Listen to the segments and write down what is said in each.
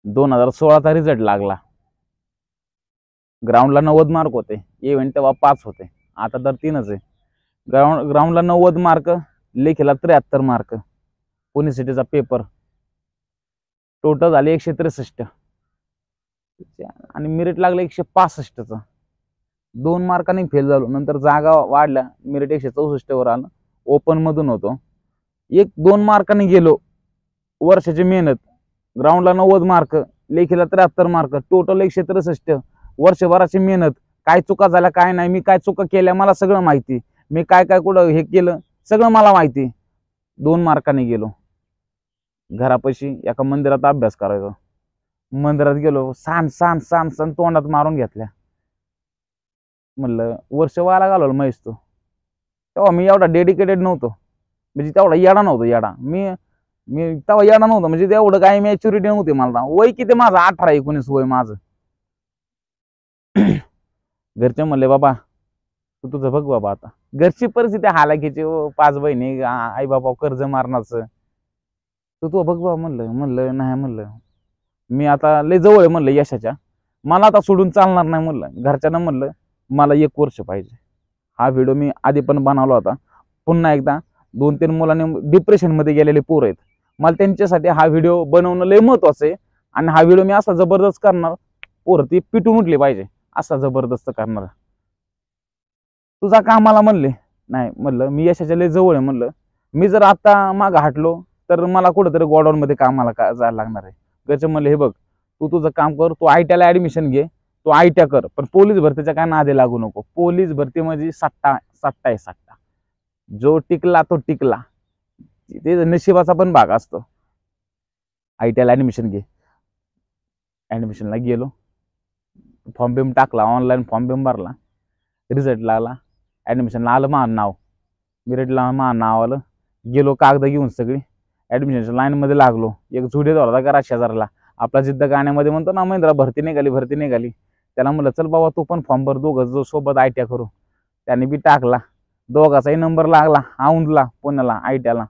2016चा result लागला. ग्राउंडला 90 mark होते, इव्हेंट तेव्हा 5 होते, आता तर 3च आहे. ग्राउंडला 90 मार्क, लेखीला 73 मार्क. पुणे सिटीचा पेपर टोटल झाले 163 आणि मेरिट लागलं 165चं. 2 मार्कांनी फेल झालो. नंतर जागा वाढल्या, मेरिट 164 वर आलं. ओपन मधून होतो, 1-2 मार्कांनी गेलो. वर्षाची मेहनत, ग्राउंडला 90 मार्क, लेखीला 73 मार्क, टोटल 163. वर्षभराची मेहनत, काय चुका झाल्या काय नाही, मी काय चुका केल्या मला सगळं माहिती, मी काय काय कुठं हे केलं सगळं मला माहिती. 2 मार्कांनी गेलो. घरापाशी एका मंदिरात अभ्यास करायचो. मंदिरात गेलो, सान तोंडात मारून घेतल्या. म्हणलं वर्ष वाया घालवलं महेश तू. तेव्हा मी एवढा डेडिकेटेड नव्हतो, म्हणजे तेवढा येडा नव्हतो. येडा मी तेव्हा येडा नव्हतो, म्हणजे तेवढं काही मॅच्युरिटी नव्हती मला. वय किती माझं, 18-19 वय माझं. घरचे म्हणले बाबा तू तुझं बघ बाबा. आता घरची परिस्थिती हालाकीची, 5 बहिणी, आई बाबा कर्ज मारण्याचं, तू बघ बाबा. म्हणलं नाही, म्हणलं मी आता लय जवळ आहे म्हणलं यशाच्या, मला आता सोडून चालणार नाही म्हणलं. घरच्यांना म्हणलं मला 1 वर्ष पाहिजे. हा व्हिडिओ मी आधी पण बनवला होता. पुन्हा एकदा 2-3 मुलांनी डिप्रेशन मध्ये गेलेले पोरं आहेत, मला त्यांच्यासाठी हा व्हिडिओ बनवणं लय महत्वाचं आहे. आणि हा व्हिडिओ मी असा जबरदस्त करणार, पोरं ती पिटून उठली पाहिजे असा जबरदस्त करणार. तुझा कामाला म्हणले नाही, म्हणलं मी यशाच्या लय जवळ आहे. म्हणलं मी जर आता मागं हटलो तर मला कुठेतरी गोडाऊन मध्ये कामाला जायला लागणार आहे. घरचे म्हणले हे बघ तू तुझं काम कर, तू ITला ऍडमिशन घे, तू ITया कर, पण पोलीस भरतीच्या काय नादी लागू नको. पोलीस भरती म्हणजे सट्टा आहे सट्टा. जो टिकला तो टिकला, ते नशिबाचा पण भाग असतो. ITला ऍडमिशन घे. ऍडमिशनला गेलो, फॉर्म बिम टाकला, ऑनलाईन फॉर्म बिम भरला, रिझल्ट लागला. ऍडमिशनला आलं माझं नाव, मेरिटला माझं नाव आलं. गेलो कागद घेऊन सगळी, ऍडमिशनच्या लाईन मध्ये लागलो. एक जुडेदार होता घरा शेजारला, आपला जिद्द गाण्यामध्ये म्हणतो ना, महिंद्रा भरती निघाली. त्याला म्हणलं चल बाबा तू पण फॉर्म भर, दोघं जो सोबत ITया करू. त्याने बी टाकला, दोघाचाही नंबर लागला. औंधला पुण्याला ITला,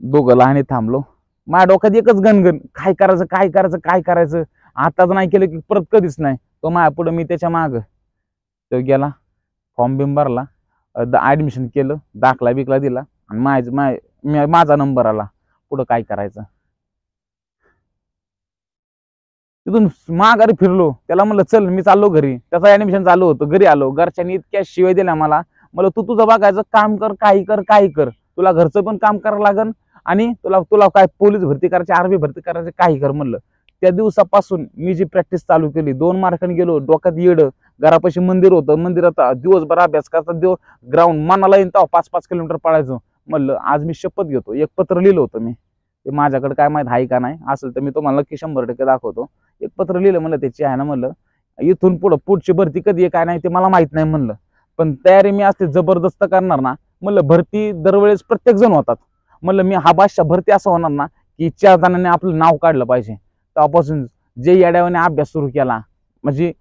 दोघं लहानी थांबलो. माझ्या डोक्यात एकच गणगण, काय करायचं. आताच नाही केलं की परत कधीच नाही. तो माझ्या पुढे, मी त्याच्या माग. तो गेला, फॉर्म बिम भरला, ऍडमिशन केलं, दाखला बिकला दिला आणि माझा नंबर आला. पुढं काय करायचं. तिथून माघारी फिरलो. त्याला म्हणलं चल मी चाललो घरी. त्याचं ऍडमिशन चालू होतं. घरी आलो, घरच्यांनी इतक्या शिवाय दिल्या मला. मला तू तुझं बघायचं, काम कर, काही कर. तुला घरचं पण काम करावं लागन आणि तुला काय पोलीस भरती करायची, आर्मी भरती करायची, काही कर म्हणलं. त्या दिवसापासून मी जी प्रॅक्टिस चालू केली, 2 मार्कांनी गेलो. डोक्यात येड, घरापाशी मंदिर होतं, मंदिरात दिवसभर अभ्यास करता, ग्राउंड मनाला येईन तेव्हा 5-5 किलोमीटर पळायचो. म्हणलं आज मी शपथ घेतो. एक पत्र लिहिलं होतं मी, ते माझ्याकडे काय माहित आहे का नाही, असेल तर मी तुम्हाला नक्की 100% दाखवतो. एक पत्र लिहिलं, म्हणलं त्याची आहे ना, म्हणलं इथून पुढची भरती कधी आहे काय नाही ते मला माहित नाही म्हणलं, पण तयारी मी असते जबरदस्त करणार ना. म्हणलं भरती दरवेळेस प्रत्येक जण होतात. म्हणलं मी हा बादशाह भरती असं होणार ना की 4 जणांनी आपलं नाव काढलं पाहिजे. तेव्हापासून जे येड्यावाने अभ्यास सुरू केला, म्हणजे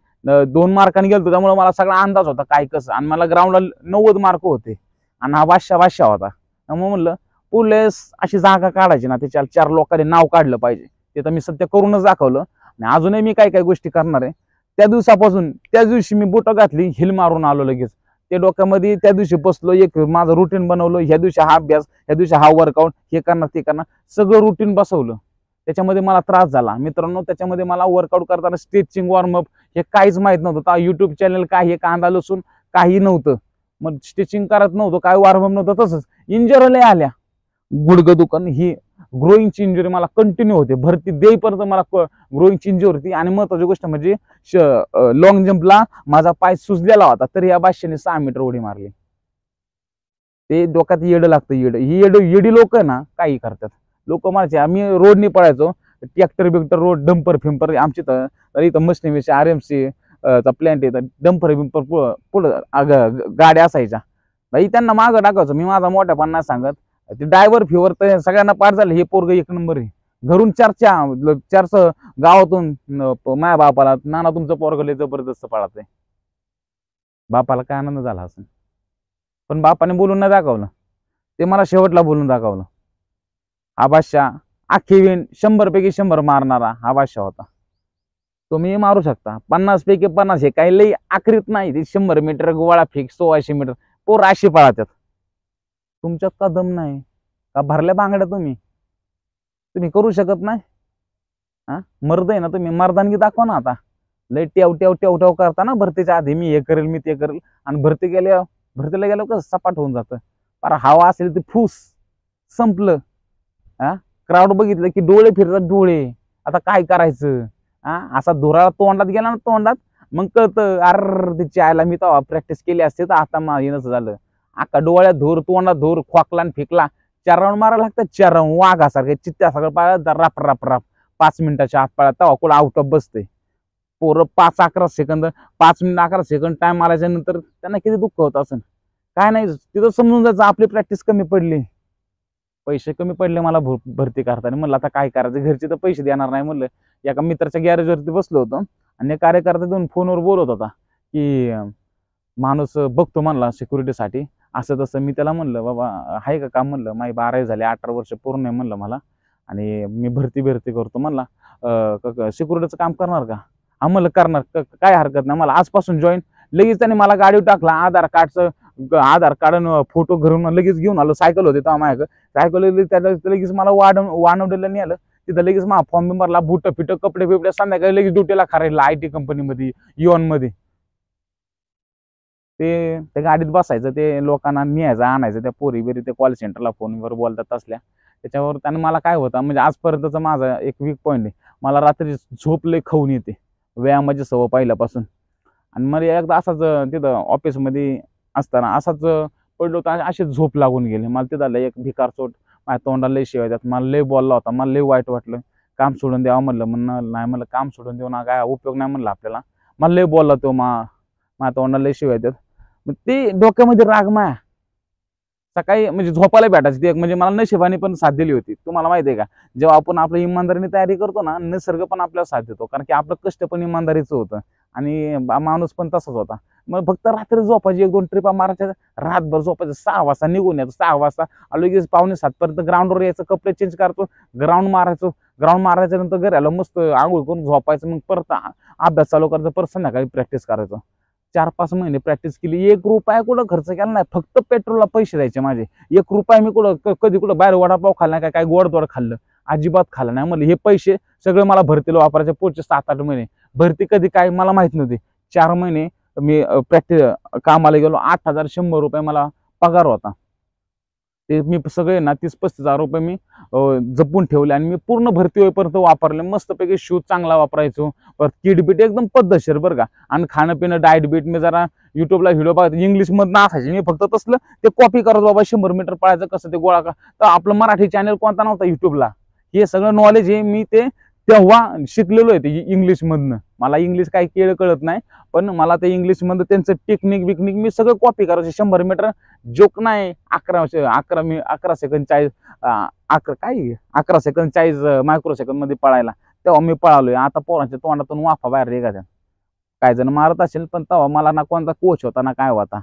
2 मार्कांनी गेलतो त्यामुळे मला सगळा अंदाज होता काय कसं. आणि मला ग्राउंडला 90 मार्क होते आणि हा बादशाह होता. त्यामुळे म्हणलं पोलीस अशी जागा काढायची ना, त्याच्या 4 लोकांनी नाव काढलं पाहिजे. ते तर मी सत्य करूनच दाखवलं आणि अजूनही मी काय गोष्टी करणार आहे. त्या दिवसापासून, त्या दिवशी मी बोटं घातली, हिल मारून आलो लगेच. ते डोक्यामध्ये त्या दिवशी बसलो, एक माझं रुटीन बनवलं. ह्या दिवशी हा अभ्यास, ह्या दिवशी हा वर्कआउट, हे करणार ते करणार, सगळं रुटीन बसवलं. त्याच्यामध्ये मला त्रास झाला मित्रांनो. त्याच्यामध्ये मला वर्कआउट करताना स्ट्रेचिंग, वॉर्मअप हे काहीच माहित नव्हतं. युट्यूब चॅनल काय, हे कांदा लसूण काही नव्हतं. मग स्ट्रेचिंग करत नव्हतं, काय वॉर्मअप नव्हतं. तसंच इंजरी आल्या, गुडघं दुखन, ही ग्रोईंगची इंजुरी मला कंटिन्यू होते. भरती देईपर्यंत मला ग्रोईंगची इंजुरी होती. आणि महत्वाची गोष्ट म्हणजे लॉंग जंपला माझा पाय सुजलेला होता, तर या बादशाने 6 मीटर उडी मारली. ते डोक्यात येडं लागतं. ही येडी लोक ना काही करतात. लोक म्हणायचे आम्ही रोडनी पळायचो, ट्रॅक्टर बिक्टर रोड, डंपर फिंपर आमची तर इथं मशिनीची RMC चा प्लॅन्ट येतात, डंपर बिंपर पुढं गाड्या असायच्या. भाई त्यांना मागं टाकायचं. मी माझा मोठ्यापणा नाही सांगत, ते ड्रायव्हर फिवर तर सगळ्यांना पाठ झालं, हे पोरग 1 नंबर आहे. घरून चर्चा गावातून माझ्या बापाला, नाना तुमचं पोरग लय जबरदस्त पळत आहे. बापाला काय आनंद झाला असं, पण बापाने बोलून नाही दाखवलं, ते मला शेवटला बोलून दाखवलं. हा बादशाह अख्खी इव्हेंट 100 पैकी 100 मारणारा हा बादशाह होता. तुम्ही मारू शकता 50 पैकी 50. हे काही लई आखरीत नाही. ते 100 मीटर गोळा फेक 1600 मीटर पोर अशी पळातात. तुमच्यात का दम नाही का? भरल्या बांगड्या तुम्ही करू शकत नाही. हा मर्द आहे ना तुम्ही, मर्दानगी दाखवा ना. आता लय टेव टेव टेव टेव करता ना भरतीच्या आधी, मी हे करेल मी ते करेल, आणि भरतीला गेल्यावर कसं सपाट होऊन जातं. पर हवा असेल ते फूस संपलं. हा क्राऊड बघितलं की डोळे फिरतात डोळे. आता काय करायचं? हा असा धुरा तोंडात गेला ना तोंडात, मग कळतं अर तिच्या आयला मी तेव्हा प्रॅक्टिस केली असते तर आता माझं झालं. आका डोळ्यात धूर तोंडात धूर खोकला आणि फेकला. 4 राऊंड मारायला लागतात. 4 राऊंड वाघासारखे चित्त्यासारखं पाळत राप राप राप 5 मिनिटाच्या आत पाळत तेव्हा कुठं आउट ऑफ बसते. पोरं 5-11 सेकंद 5 मिनिट 11 सेकंड टाइम मारायच्या नंतर त्यांना किती दुःख होत असेल. काय नाही तिथं समजून जायचं आपली प्रॅक्टिस कमी पडली, पैसे कमी पडले मला भरती करताना. म्हणलं आता काय करायचं, घरचे तर पैसे देणार नाही. म्हणलं एका मित्राच्या गॅरेजवरती बसलो होतो आणि कार्यकर्ता दोन फोनवर बोलत होता की माणूस बघतो म्हणला सिक्युरिटीसाठी असं तसं. मी त्याला म्हणलं बाबा आहे का काम? म्हणलं माझी 12वी झाली, 18 वर्ष पूर्ण आहे म्हणलं मला, आणि मी भरती करतो म्हणला. सिक्युरिटीचं काम करणार का? हा म्हणलं करणार, काय हरकत नाही, मला आजपासून जॉईन. लगेच त्याने मला गाडीवर टाकला. आधार कार्ड फोटो घरून लगेच घेऊन आलो. सायकल होते तेव्हा माझ्याकडे, सायकल त्याला लगेच मला वानवडेला नेलं. तिथं लगेच माझा फॉर्म भरला, बुट फिट कपडे बिपडे, संध्याकाळी लगेच ड्युटीला करायला IT कंपनीमध्ये इऑनमध्ये. ते त्या गाडीत बसायचं, ते लोकांना न्यायचं आणायचं, त्या पोरी बिरी ते कॉल सेंटरला फोनवर बोलतात असल्या. त्याच्यावर त्यानं मला काय होतं म्हणजे आजपर्यंतचा माझा एक वीक पॉईंट आहे, मला रात्री झोप लय खाऊन येते, व्यायामाची सवय पहिल्यापासून. आणि मला एकदा असाच तिथं ऑफिसमध्ये असताना असाच पडलो होतो, अशीच झोप लागून गेली मला. तिथं एक भिकार चोट माझ्या तोंडाला लय शिवाय त्यात, मला लय बोलला होता, मला लय वाईट वाटलं. काम सोडून द्यावं म्हणलं, नाही म्हणलं काम सोडून देऊ ना, काय उपयोग नाही म्हणलं आपल्याला. मला लय बोलला तो माझ्या तोंडाला लय शिवाय त्यात. मग ते डोक्यामध्ये राग माया. सकाळी म्हणजे झोपायला भेटायची ती एक, म्हणजे मला नशिबाने पण साथ दिली होती. तुम्हाला माहिती आहे का, जेव्हा आपण आपल्या इमानदारीने तयारी करतो ना, निसर्ग पण आपल्याला साथ देतो, कारण की आपलं कष्ट पण इमानदारीचं होतं आणि माणूस पण तसाच होता. मग फक्त रात्री झोपायची 1-2 ट्रिपा मारायच्या, रातभर झोपायचं. 6 वाजता निघून यायचं, 6 वाजता लगेच 6:45 पर्यंत ग्राउंडवर यायचं, कपडे चेंज करतो, ग्राउंड मारायचं नंतर घरी आलं मस्त आंघोळ करून झोपायचं. मग परत अभ्यास चालू करायचं, परत संध्याकाळी प्रॅक्टिस करायचं. 4-5 महिने प्रॅक्टिस केली. 1 रुपया कुठं खर्च केला नाही, फक्त पेट्रोलला पैसे द्यायचे माझे. 1 रुपया मी कधी कुठं बाहेर वडापाव खाल्ला नाही, काय गोड खाल्लं अजिबात खाल्लं नाही. म्हणलं हे पैसे सगळे मला भरतीला वापरायचे पुढचे 7-8 महिने. भरती कधी काय मला माहित नव्हती. 4 महिने मी प्रॅक्टिस कामाला गेलो. 8,100 रुपये मला पगार होता. ते मी सगळे ना 30-35 हजार रुपये मी जपून ठेवले आणि मी पूर्ण भरती होईपर्यंत वापरले. मस्तपैकी शूज चांगला वापरायचो, परत किट बीट एकदम पद्धतशीर बरं का. आणि खाणं पिणं डाएट बीट मी जरा युट्यूबला व्हिडिओ बघायचो, इंग्लिशमधनं असायचे. मी फक्त तसलं ते कॉपी करत बाबा 100 मीटर पळायचं कसं ते गोळा का. तर आपलं मराठी चॅनल कोणता नव्हता युट्यूबला. हे सगळं नॉलेज हे मी ते तेव्हा शिकलेलो आहे ते इंग्लिशमधनं. मला इंग्लिश काही केळ कळत नाही, पण मला ते इंग्लिशमधनं त्यांचं टेक्निक बिकनिक मी सगळं कॉपी करायचं. 100 मीटर जोक नाही, 11 सेकंद 40 मायक्रो सेकंद मध्ये पळायला तेव्हा मी पळालोय. आता पोरांच्या तोंडातून वाफा बाहेर निघाल्या. काय जण मारत असेल, पण तेव्हा मला ना कोणता कोच होता ना काय होता,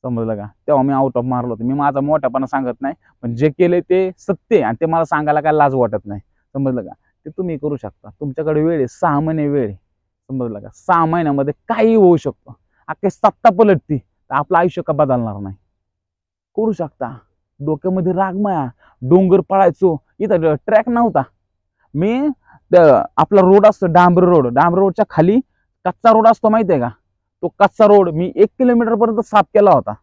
समजलं का. तेव्हा मी आउट ऑफ मारलो होतो. मी माझा मोठ्यापणा सांगत नाही, पण जे केले ते सत्य आणि ते मला सांगायला काय लाज वाटत नाही, समजलं का. ते तुम्ही करू शकता. तुमच्याकडे वेळ आहे, 6 महिने वेळ आहे, समजलं का. 6 महिन्यामध्ये काही होऊ शकतो. अख्खी सत्ता पलटती तर आपलं आयुष्य का बदलणार नाही. करू शकता. डोक्यामध्ये राग माया. डोंगर पळायचो, इथं ट्रॅक नव्हता. मी आपला रोड असतो डांबर रोडच्या खाली कच्चा रोड असतो माहिती आहे का. तो कच्चा रोड मी 1 किलोमीटर पर्यंत साफ केला होता.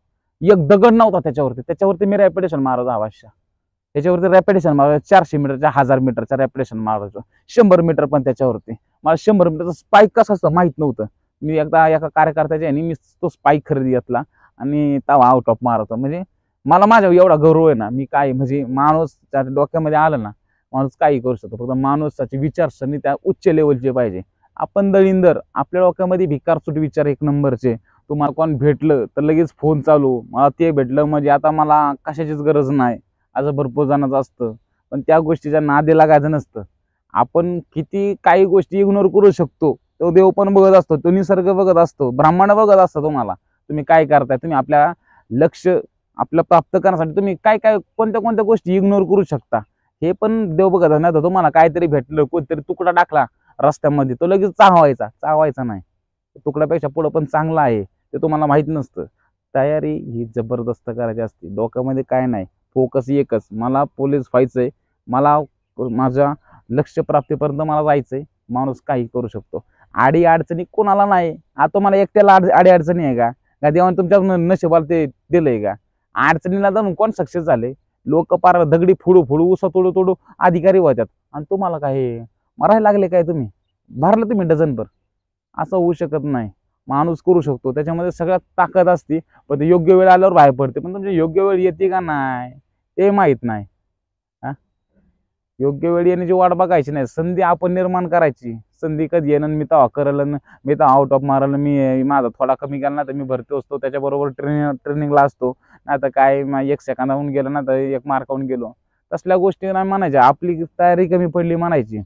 एक दगड नव्हता त्याच्यावरती मी रॅपिटेशन मारायचो अवश्य. त्याच्यावरती रॅपिटेशन मारायचो, 400 मीटरच्या 1000 मीटरच्या रॅपिटेशन मारायचो. 100 मीटर पण त्याच्यावरती. मला 100 मीटरचा स्पाईक कसा असतं माहित नव्हतं. मी एकदा एका कार्यकर्त्याच्या मी तो स्पाईक खरेदी घेतला आणि तेव्हा आउट ऑफ मारतो. म्हणजे मला माझ्या एवढा गौरव आहे ना, मी काय म्हणजे माणूस त्याच्या डोक्यामध्ये आलं ना, माणूस काही करू शकतो. फक्त माणसाची विचारसरणी त्या उच्च लेवलचे पाहिजे. आपण दळिंदर, आपल्या डोक्यामध्ये भिकारचोट विचार 1 नंबरचे. तुम्हाला कोण भेटलं तर लगेच फोन चालू, मला ते भेटलं म्हणजे आता मला कशाचीच गरज नाही, असं भरपूर जणांचं असतं. पण त्या गोष्टीच्या नादी लागायचं नसतं. आपण किती काही गोष्टी इग्नोर करू शकतो. तो देव पण बघत असतो, तो निसर्ग बघत असतो, ब्राह्मण बघत असतो तुम्हाला. तुम्ही काय करताय, तुम्ही आपल्या लक्ष आपलं प्राप्त करण्यासाठी तुम्ही काय कोणत्या गोष्टी इग्नोर करू शकता. हे पण देव बघत नाही तर तुम्हाला काहीतरी भेटलं कोणतरी तुकडा टाकला रस्त्यामध्ये तो लगेच चावायचा नाही. तुकड्यापेक्षा पुढं पण चांगला आहे ते तुम्हाला माहित नसतं. तयारी ही जबरदस्त करायची असते. डोक्यामध्ये काय नाही, फोकस एकच, मला पोलीस व्हायचंय, मला माझ्या लक्ष्य प्राप्तीपर्यंत मला जायचंय. माणूस काही करू शकतो. आडी अडचणी कोणाला नाही. आता तुम्हाला एकट्याला आडी अडचणी आहे का? देवाने तुमच्या नशिबाला ते दिलंय का? अडचणीला जाऊन कोण सक्सेस झाले? लोक पार दगडी फोडू फोडू उसा तोडू तोडू अधिकारी होत्यात आणि तुम्हाला काय मरायला लागले काय? तुम्ही भरलं तुम्ही डझनभर. असं होऊ शकत नाही. माणूस करू शकतो, त्याच्यामध्ये सगळ्यात ताकद असते, पण ते योग्य वेळ आल्यावर बाहेर पडते. पण तुमची योग्य वेळ येते का नाही ते माहित नाही. योग्य वेळ येण्याची वाट बघायची नाही, संधी आपण निर्माण करायची. संधी कधी येणं मी तेव्हा करल, मी तर आउट ऑफ मारल, मी माझा थोडा कमी केला ना तर मी भरती असतो, त्याच्याबरोबर ट्रेनिंगला असतो. नाही तर काय एक सेकंदाहून गेलो ना तर एक मार्काहून गेलो. तसल्या गोष्टी नाही म्हणायच्या. आपली तयारी कमी पडली म्हणायची.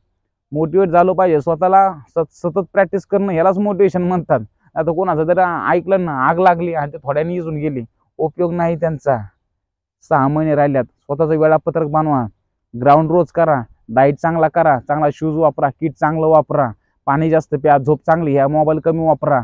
मोटिवेट झालो पाहिजे स्वतःला. सतत प्रॅक्टिस करणं ह्यालाच मोटिवेशन म्हणतात. आता कोणाचं जर ऐकलं ना, आग लागली आणि ते थोड्याने इजून गेली, उपयोग नाही त्यांचा. 6 महिने राहिल्यात, स्वतःचं वेळापत्रक बनवा, ग्राउंड रोज करा, डाईट चांगला करा, चांगला शूज वापरा, किट चांगलं वापरा, पाणी जास्त प्या, झोप चांगली ह्या, मोबाईल कमी वापरा.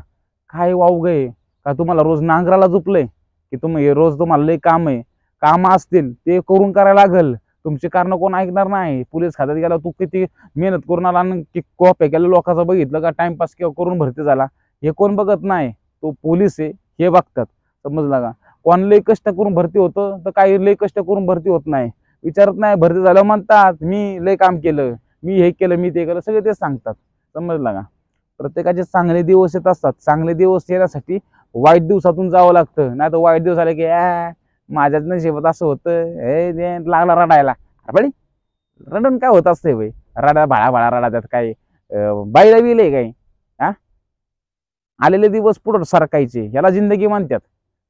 काय वावग आहे का तुम्हाला रोज नांगराला झोपलंय की तुम्ही रोज तुम्हाला लय काम आहे? काम असतील ते करून करायला लागल. तुमची कारण कोण ऐकणार नाही. पोलीस खात्यात गेला तू किती मेहनत करून आला आणि कॉप्या केल्या लोकांचं बघितलं का टाइमपास करून भरती झाला, हे कोण बघत नाही. तो पोलीस आहे हे बघतात. समजला का? कोण लय कष्ट करून भरती होतं तर काही लय कष्ट करून भरती होत नाही. विचारत नाही. भरती झालं म्हणतात मी लय काम केलं, मी हे केलं, मी ते केलं, सगळे तेच सांगतात. समजलं का? प्रत्येकाचे चांगले दिवस येत असतात. चांगले दिवस येण्यासाठी वाईट दिवसातून जावं लागतं. नाही तर वाईट दिवस आले की माझ्याच नशिबात असं होतं, हे लागला रडायला. बळी रडून काय होत असतंय भाई? रडा भाळा भाळा रडा, त्यात काय बाईला विलय काय? हा, आलेले दिवस पुढे सरकायचे, याला जिंदगी म्हणतात.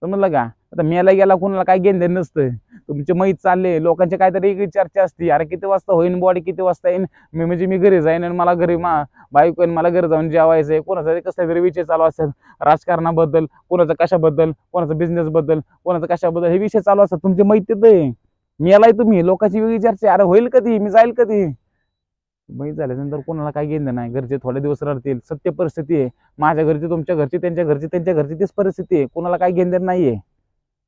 समजलं का? आता मेला गेला कोणाला काय घेणं नसतं. तुमचे मैत चालले, लोकांचे काहीतरी वेगळी चर्चा असते. अरे किती वाजता होईन बॉडी, किती वाजता येईन, मी म्हणजे मी घरी जाईन आणि मला घरी बायको येईन, मला घरी जाऊन जेवायचंय. कोणाचा कसला तरी विषय चालू असतात राजकारणाबद्दल, कोणाचं कशाबद्दल, कोणाचं बिझनेस बद्दल, कोणाचं कशाबद्दल, हे विषय चालू असतात. तुमचे मैत तिथे मेलाय तुम्ही, लोकांची वेगळी चर्चा. अरे होईल कधी, मी जाईल कधी? माहीत झाल्यानंतर कोणाला काही घेणं नाही. घरचे थोडे दिवस रडतील, सत्य परिस्थिती आहे. माझ्या घरची तुमच्या घरची, त्यांच्या घरची त्यांच्या घरची, तीच परिस्थिती आहे. कोणाला काही घेणं नाहीये.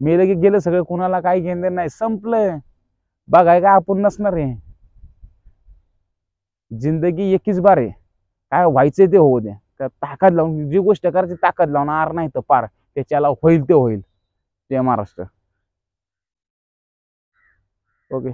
मेलं की गेलं सगळं, कोणाला काही घेणं नाही, संपलं. बघाय का आपण नसणार आहे. जिंदगी एकीच बार आहे. काय व्हायचंय ते होऊ द्या. ताकद लावून जी गोष्ट करायची ताकद लावून, आर नाही तर पार, त्याच्याला होईल ते होईल. जय महाराष्ट्र. ओके.